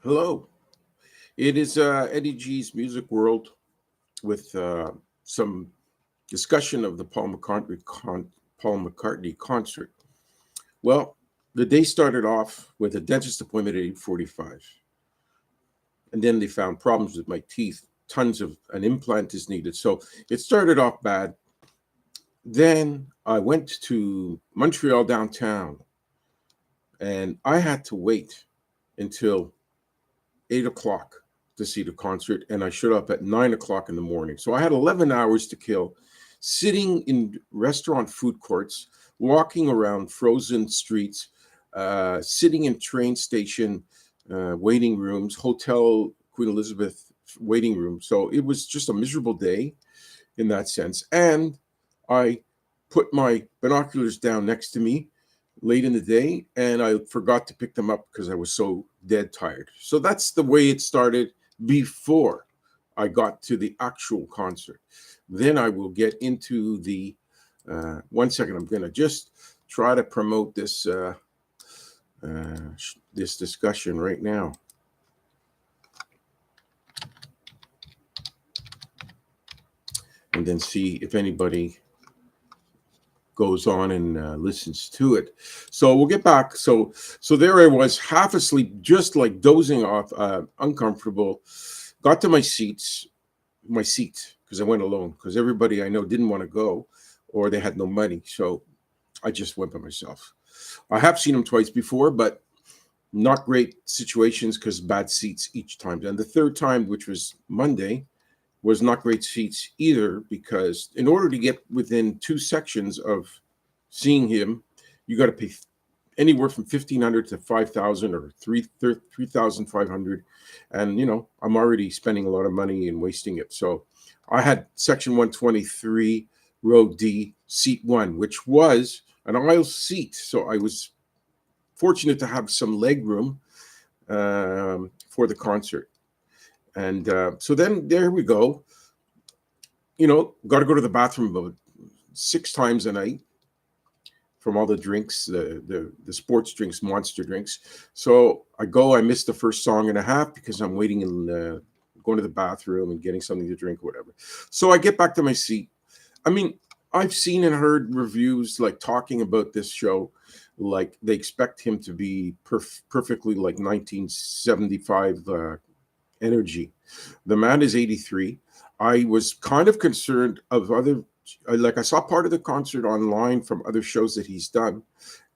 Hello. It is Eddie G's Music World with some discussion of the Paul McCartney concert. Well, the day started off with a dentist appointment at 8:45, and then they found problems with my teeth. Tons of an implant is needed, so it started off bad. Then I went to Montreal downtown, and I had to wait until 8 o'clock to see the concert, and I showed up at 9 o'clock in the morning. So I had 11 hours to kill, sitting in restaurant food courts, walking around frozen streets, sitting in train station waiting rooms, hotel Queen Elizabeth waiting room. So it was just a miserable day in that sense. And I put my binoculars down next to me late in the day, and I forgot to pick them up because I was so dead tired. So that's the way it started before I got to the actual concert. Then I will get into the. One second, I'm going to just try to promote this discussion right now, and then see if anybody goes on and listens to it. So we'll get back. So there I was, half asleep, just like dozing off, uncomfortable. Got to my seat, because I went alone, because everybody I know didn't want to go, or they had no money. So I just went by myself. I have seen him twice before, but not great situations because bad seats each time. And the third time, which was Monday, was not great seats either, because in order to get within two sections of seeing him, you got to pay anywhere from 1,500 to 5,000 or 3,500, and I'm already spending a lot of money and wasting it. So I had section 123, row D, seat one, which was an aisle seat. So I was fortunate to have some leg room for the concert. And so then there we go. Got to go to the bathroom about 6 times a night from all the drinks, the sports drinks, monster drinks. So I missed the first song and a half because I'm waiting and going to the bathroom and getting something to drink or whatever. So I get back to my seat. I mean, I've seen and heard reviews like talking about this show, like they expect him to be perfectly like 1975 energy. The man is 83. I was kind of concerned of I saw part of the concert online from other shows that he's done,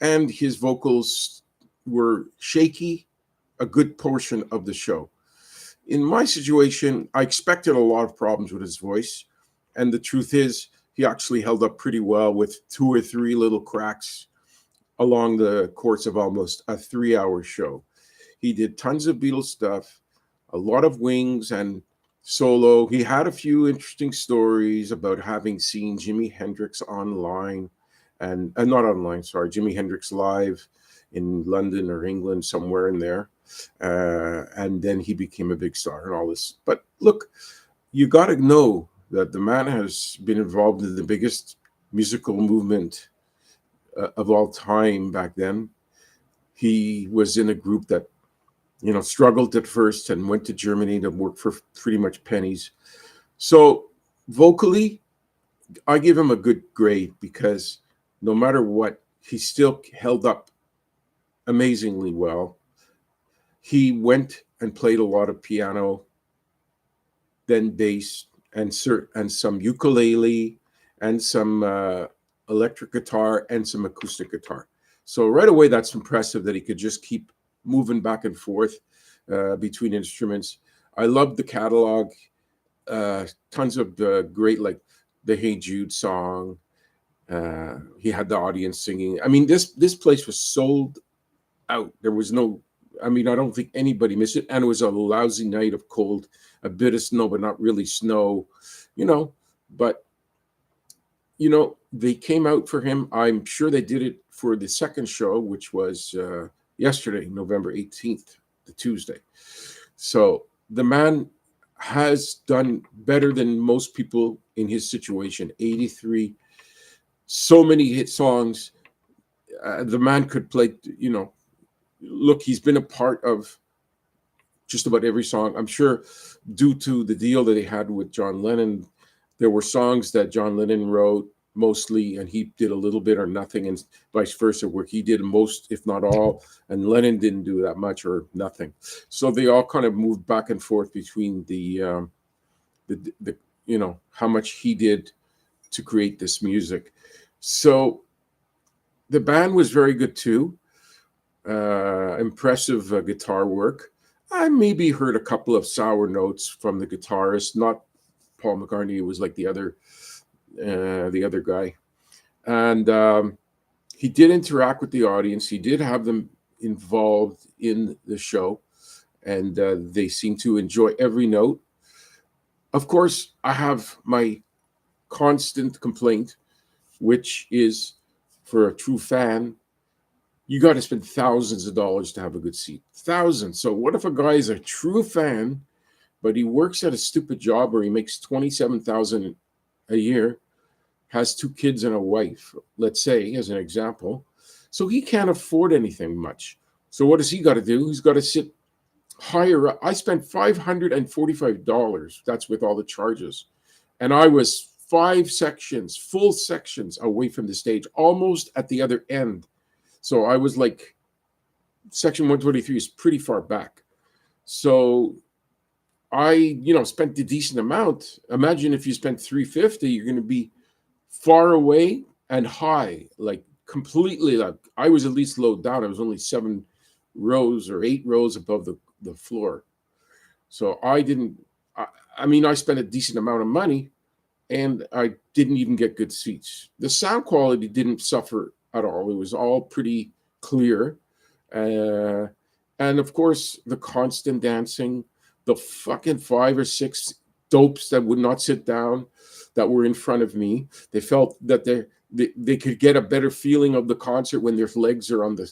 and his vocals were shaky a good portion of the show. In my situation, I expected a lot of problems with his voice, and the truth is, he actually held up pretty well with two or three little cracks along the course of almost a 3 hour show. He did tons of Beatles stuff, a lot of Wings and solo. He had a few interesting stories about having seen Jimi Hendrix online and not online, sorry, Jimi Hendrix live in London or England, somewhere in there. And then he became a big star and all this. But look, you got to know that the man has been involved in the biggest musical movement of all time back then. He was in a group that struggled at first and went to Germany to work for pretty much pennies. So vocally, I give him a good grade because no matter what, he still held up amazingly well. He went and played a lot of piano, then bass, and some ukulele, and some electric guitar, and some acoustic guitar. So right away, that's impressive that he could just keep moving back and forth between instruments. I love the catalog. Tons of great, like the Hey Jude song. He had the audience singing. I mean, this place was sold out. There was no. I mean, I don't think anybody missed it. And it was a lousy night of cold, a bit of snow, but not really snow. But they came out for him. I'm sure they did it for the second show, which was yesterday, November 18th, the Tuesday. So the man has done better than most people in his situation. 83, so many hit songs. The man could play, look, he's been a part of just about every song. I'm sure due to the deal that they had with John Lennon, there were songs that John Lennon wrote mostly, and he did a little bit or nothing, and vice versa, where he did most, if not all, and Lennon didn't do that much or nothing. So they all kind of moved back and forth between the how much he did to create this music. So the band was very good too. Impressive guitar work. I maybe heard a couple of sour notes from the guitarist, not Paul McCartney. It was like the other guy, and he did interact with the audience. He did have them involved in the show, and they seemed to enjoy every note. Of course, I have my constant complaint, which is for a true fan, you got to spend thousands of dollars to have a good seat. Thousands. So what if a guy is a true fan, but he works at a stupid job where he makes $27,000 a year, has 2 kids and a wife, let's say, as an example. So he can't afford anything much. So what does he got to do? He's got to sit higher up. I spent $545. That's with all the charges. And I was 5 sections, full sections away from the stage, almost at the other end. So I was like, section 123 is pretty far back. So I, spent a decent amount. Imagine if you spent $350, you're going to be far away and high, like completely. Like I was at least low down. I was only 7 rows or 8 rows above the floor. So I didn't. I spent a decent amount of money, and I didn't even get good seats. The sound quality didn't suffer at all. It was all pretty clear. And of course, the constant dancing, the fucking 5 or 6 dopes that would not sit down that were in front of me. They felt that they could get a better feeling of the concert when their legs are on the,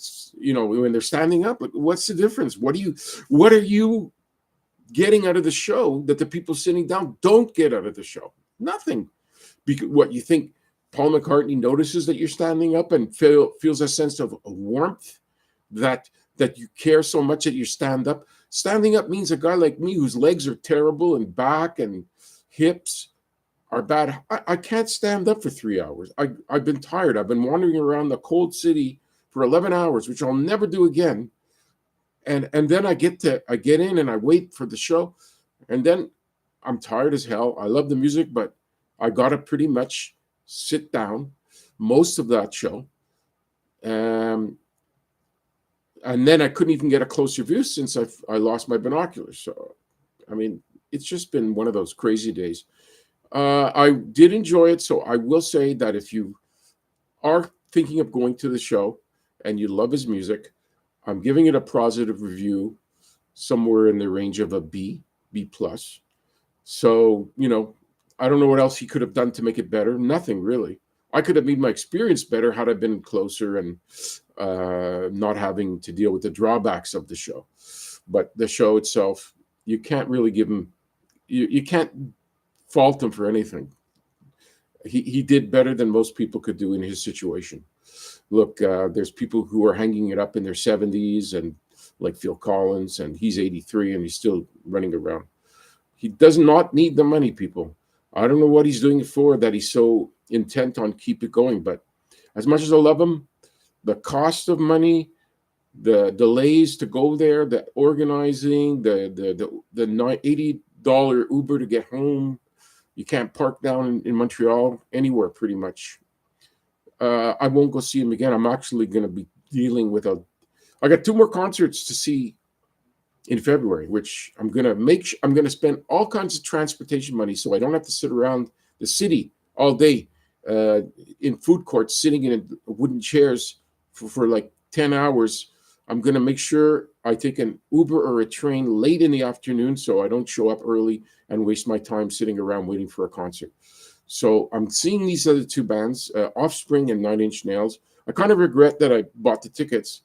when they're standing up. Like, what's the difference? What are you getting out of the show that the people sitting down don't get out of the show? Nothing. Because what you think Paul McCartney notices that you're standing up and feels a sense of warmth that you care so much that you stand up. Standing up means a guy like me whose legs are terrible and back and hips are bad. I can't stand up for 3 hours. I've been tired. I've been wandering around the cold city for 11 hours, which I'll never do again. And then I get in and I wait for the show, and then I'm tired as hell. I love the music, but I got to pretty much sit down most of that show. And then I couldn't even get a closer view since I lost my binoculars. So, it's just been one of those crazy days. I did enjoy it. So I will say that if you are thinking of going to the show and you love his music, I'm giving it a positive review, somewhere in the range of a B plus. So, I don't know what else he could have done to make it better. Nothing really. I could have made my experience better had I been closer and not having to deal with the drawbacks of the show. But the show itself, you can't really give him, you can't fault him for anything. He did better than most people could do in his situation. Look, there's people who are hanging it up in their 70s, and like Phil Collins, and he's 83 and he's still running around. He does not need the money, people. I don't know what he's doing it for, that he's so intent on keep it going. But as much as I love him, the cost of money, the delays to go there, the organizing, the $80 Uber to get home. You can't park down in Montreal anywhere, pretty much. I won't go see him again. I'm actually going to be dealing with I got 2 more concerts to see in February, which I'm going to spend all kinds of transportation money so I don't have to sit around the city all day in food courts, sitting in wooden chairs for like 10 hours. I'm going to make sure I take an Uber or a train late in the afternoon so I don't show up early and waste my time sitting around waiting for a concert. So I'm seeing these other 2 bands, Offspring and 9 Inch Nails. I kind of regret that I bought the tickets.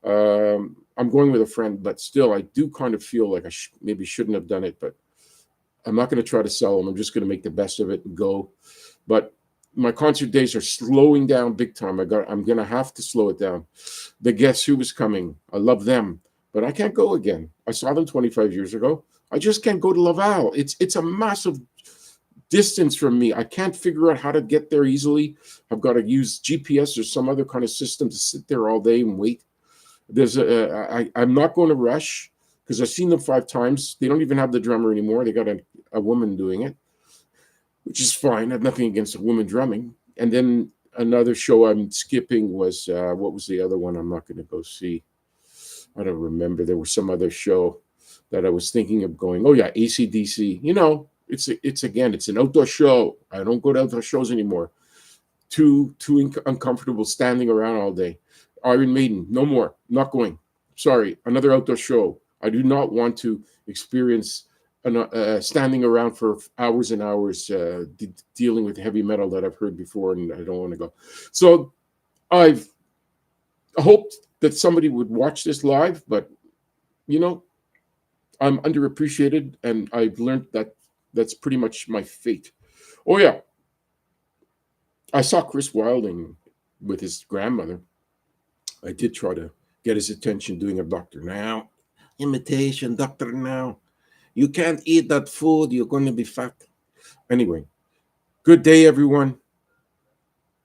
I'm going with a friend, but still, I do kind of feel like I maybe shouldn't have done it. But I'm not going to try to sell them. I'm just going to make the best of it and go. But my concert days are slowing down big time. I'm going to have to slow it down. The Guess Who is coming. I love them. but I can't go again. I saw them 25 years ago. I just can't go to Laval. It's a massive distance from me. I can't figure out how to get there easily. I've got to use GPS or some other kind of system to sit there all day and wait. I'm not going to rush because I've seen them 5 times. They don't even have the drummer anymore. They got a woman doing it, which is fine. I have nothing against a woman drumming. And then another show I'm skipping was what was the other one I'm not going to go see? I don't remember. There was some other show that I was thinking of going. Oh yeah, ACDC. It's again, it's an outdoor show. I don't go to outdoor shows anymore. Too uncomfortable standing around all day. Iron Maiden, no more. Not going. Sorry, another outdoor show. I do not want to experience standing around for hours and hours dealing with heavy metal that I've heard before, and I don't want to go. So I've hoped that somebody would watch this live, but I'm underappreciated, and I've learned that that's pretty much my fate. Oh yeah, I saw Chris Wilding with his grandmother. I did try to get his attention doing a Dr. Now imitation, Dr. Now. You can't eat that food, you're going to be fat. Anyway, good day, everyone.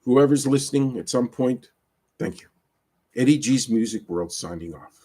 Whoever's listening at some point, thank you. Eddie G's Music World signing off.